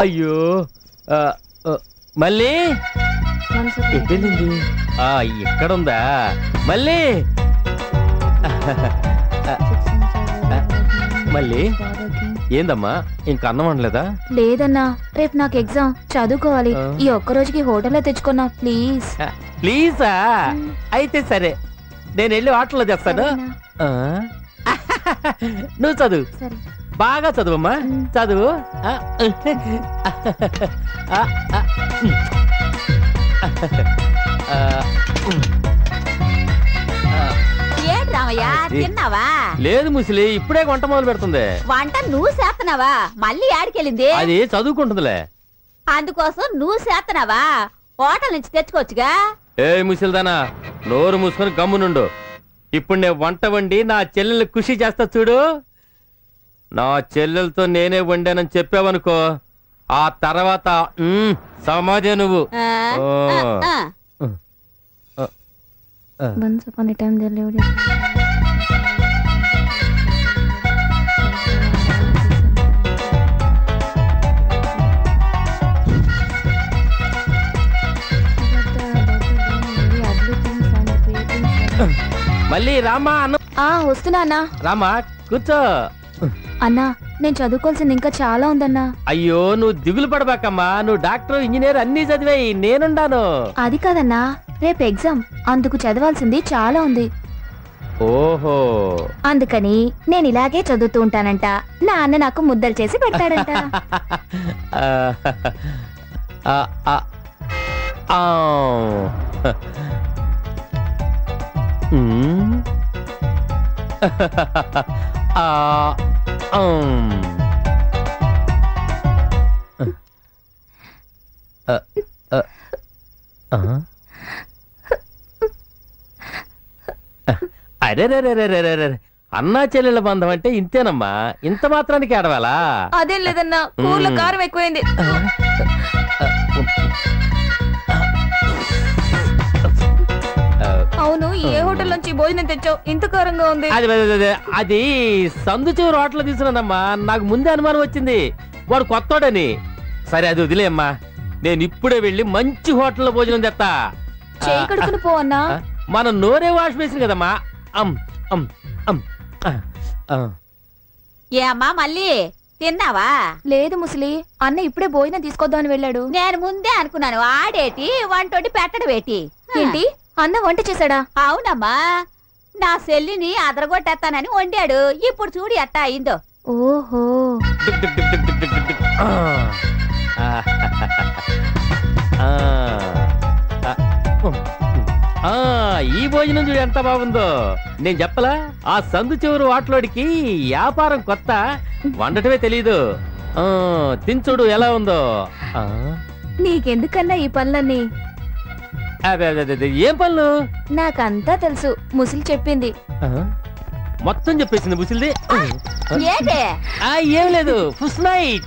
అయ్యో మళ్ళీ ఎట్టెళ్ళింది? ఇక్కడుందా మళ్ళీ? మళ్ళీ ఏందమ్మా ఇంక అన్నం అనలేదా? లేదన్నా, రేపు నాకు ఎగ్జామ్, చదువుకోవాలి. ఈ ఒక్క రోజుకి హోటల్లో తెచ్చుకున్నా ప్లీజ్. ప్లీజా? అయితే సరే, నేను వెళ్ళి హోటల్లో తెస్తాను. నువ్వు చదువు, బాగా చదువమ్మా, చదువు. తిన్నావా? లేదు ముసలి, ఇప్పుడే వంట మొదలు పెడుతుంది. వంట నువ్వు చేస్తున్నావా? మళ్ళీ ఆడికెళ్ళింది. అది చదువుకుంటుందిలే. అందుకోసం నువ్వు చేస్తున్నావా? హోటల్ నుంచి తెచ్చుకోవచ్చుగా. ఏ ముసలిదానా, నోరు మూసుకొని గమ్మునుండు. ఇప్పుడు నేను వంట వండి నా చెల్లెలు ఖుషి చేస్తా చూడు. నా చెల్లెలతో నేనే వండానని చెప్పావనుకో, ఆ తర్వాత సమాజే నువ్వు. Once upon a time there lived మళ్ళీ రామా అన్న. వస్తున్నా అన్నా. రామా కూర్చో. అన్నా, నేను చదువుకోవాల్సింది ఇంకా చాలా ఉందన్నా. అయ్యో నువ్వు దిగులు పడబాకమ్మా, నువ్వు డాక్టర్ ఇంజనీర్ అన్ని చదివాయి, నేనుండాను. అది కాదన్నా, రేపు ఎగ్జామ్, అందుకు చదవాల్సింది చాలా ఉంది. ఓహో, అందుకని నేను ఇలాగే చదువుతూ ఉంటానంట. నా అన్న నాకు ముద్దలు చేసి పెడతాడంట. అరే అన్నా చెల్లెల బంధం అంటే ఇంతేనమ్మా, ఇంత మాత్రానికి ఆడవాలా? అదేం లేదన్నా, కూరలో కారం ఎక్కువైంది. అవును, ఏ హోటల్ నుంచి భోజనం తెచ్చావు? ఇంత కారంగా ఉంది. అది సందు చివరి హోటల్ తీసుకున్నానమ్మా, నాకు ముందే అనుమానం వచ్చింది వాడు కొత్తోడని. సరే అది వదిలేమ్మా, నేను ఇప్పుడే వెళ్ళి మంచి హోటల్లో భోజనం తెస్తా. చేయి కడుకుని పో అన్నా. మనం నోరే వాష్ వేసింది కదమ్మా. ఏ అమ్మా మళ్ళీ తిన్నావా? లేదు ముసలి, అన్న ఇప్పుడే భోజనం తీసుకొద్దామని వెళ్ళాడు. నేను ముందే అనుకున్నాను, ఆడేటి వంటోటి పెట్టడం ఏంటి? ఏంటి, అన్న వంట చేశాడా? అవునమ్మా, నా సెల్లిని అదరగొట్టేస్తానని వండాడు. ఇప్పుడు చూడు ఎట్టా అయిందో. ఓహో, ఈ భోజనం చూడు ఎంత బాగుందో. నేను చెప్పలా, ఆ సందు చివరు వాటిలోడికి వ్యాపారం కొత్త, వండటమే తెలీదు. తించుడు ఎలా ఉందో. నీకెందుకన్నా ఈ పనులన్నీ? ఏం పనులు? నాకంతా తెలుసు, ముసలి చెప్పింది. మొత్తం చెప్పేసింది ముసలిది. ఏం లేదు, ఫుస్ నైట్.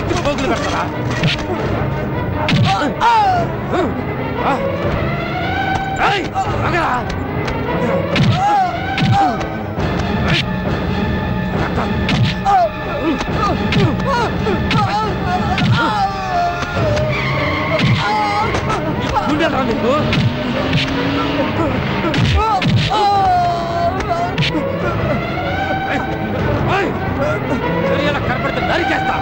తీసుకొచ్చి పోగులు పెడతారా? ఉండరా నీకు? ఎలా కనపడితే నరికేస్తా.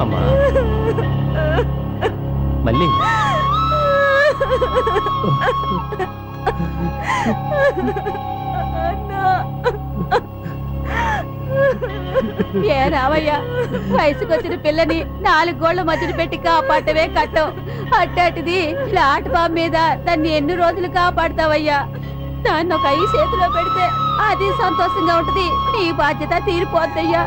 అమ్మా మళ్ళీ ఏ రావయ్యా, వయసుకొచ్చిన పిల్లని 4 గోళ్ల మధ్యన పెట్టి కాపాడటమే కట్టం. అట్టాటిది ప్లాట్ఫామ్ మీద దాన్ని ఎన్ని రోజులు కాపాడతావయ్యా? దాన్ని ఒక 5 చేతిలో పెడితే అది సంతోషంగా ఉంటది. నీ బాధ్యత తీరిపోద్దయ్యా.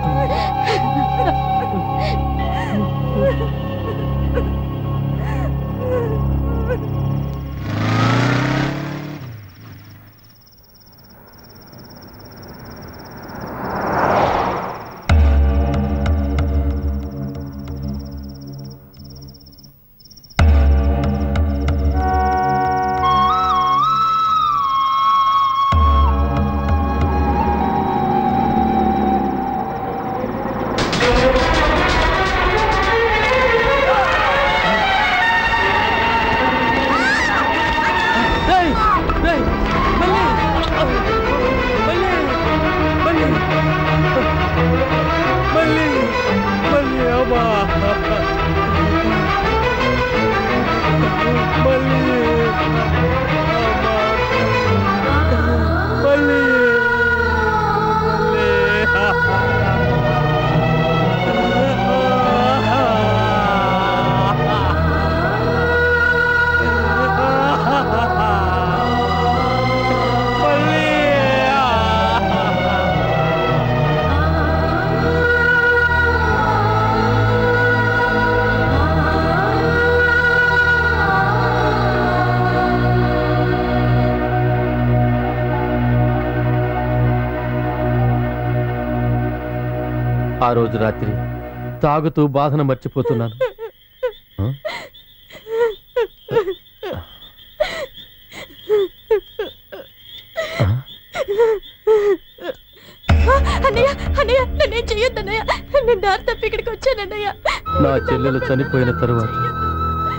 ఆ రోజు రాత్రి తాగుతూ బాధను మర్చిపోతున్నాను. నా చెల్లెలు చనిపోయిన తరువాత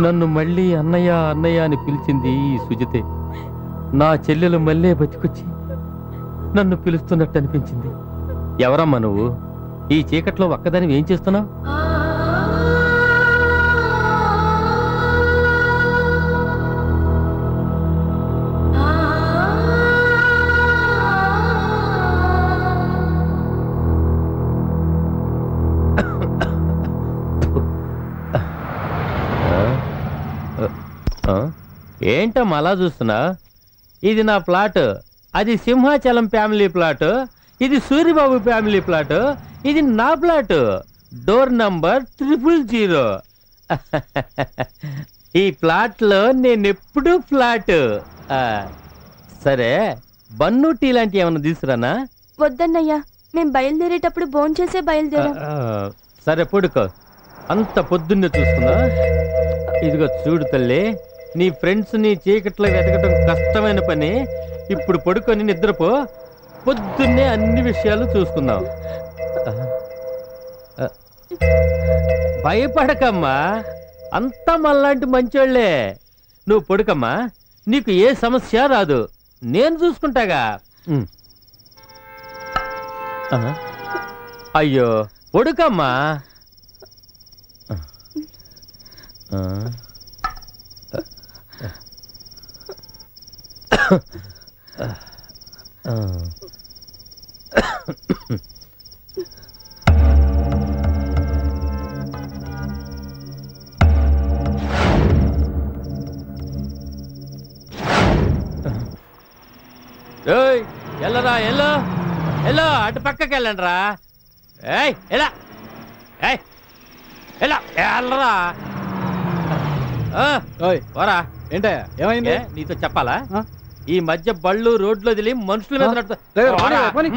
నన్ను మళ్ళీ అన్నయ్య అన్నయ్య అని పిలిచింది ఈ సుజితే. నా చెల్లెలు మళ్ళీ బతికొచ్చి నన్ను పిలుస్తున్నట్టు అనిపించింది. ఎవరమ్మా నువ్వు? ఈ చీకట్లో ఒక్కదాని ఏం చేస్తున్నావు? ఏంటమ్మా అలా చూస్తున్నా? ఇది నా ప్లాట్, అది సింహాచలం ఫ్యామిలీ ప్లాట్, ఇది సూరిబాబు ఫ్యామిలీ ప్లాట్, ఇది నా ప్లాట్, డోర్ నంబర్ 000. ఈ ప్లాట్ లో నేనెప్పుడు ఫ్లాట్. సరే, బన్ను టీ లాంటి ఏమన్నా తీసుకురానా? వద్దన్నయ్యా, మేం బయలుదేరేటప్పుడు భోంచేసే బయలుదేరాం. సరే పడుకో, అంత పొద్దున్నే చూసుకున్నా. ఇదిగో చూడు తల్లి, నీ ఫ్రెండ్స్ నీ చీకట్లో వెతకటం కష్టమైన పని. ఇప్పుడు పడుకొని నిద్రపో, పొద్దున్నే అన్ని విషయాలు చూసుకుందాం. భయపడకమ్మా, అంతా మనలాంటి మంచోళ్లే. నువ్వు పడుకమ్మా, నీకు ఏ సమస్య రాదు, నేను చూసుకుంటాగా. అయ్యో పడుకమ్మా. ఎల్లరా ఎల్లో ఎల్లో, అటు పక్కకి వెళ్ళండి రా. ఎలా ఏయ్, ఎలా వెళ్ళరా వరా. ఏంటయ్యా ఏమైంది? నీతో చెప్పాలా? ఆ? ఈ మధ్య బళ్ళు రోడ్లో వదిలి మనుషుల మీద డ్రైవర్, పోనీ, పోనీ.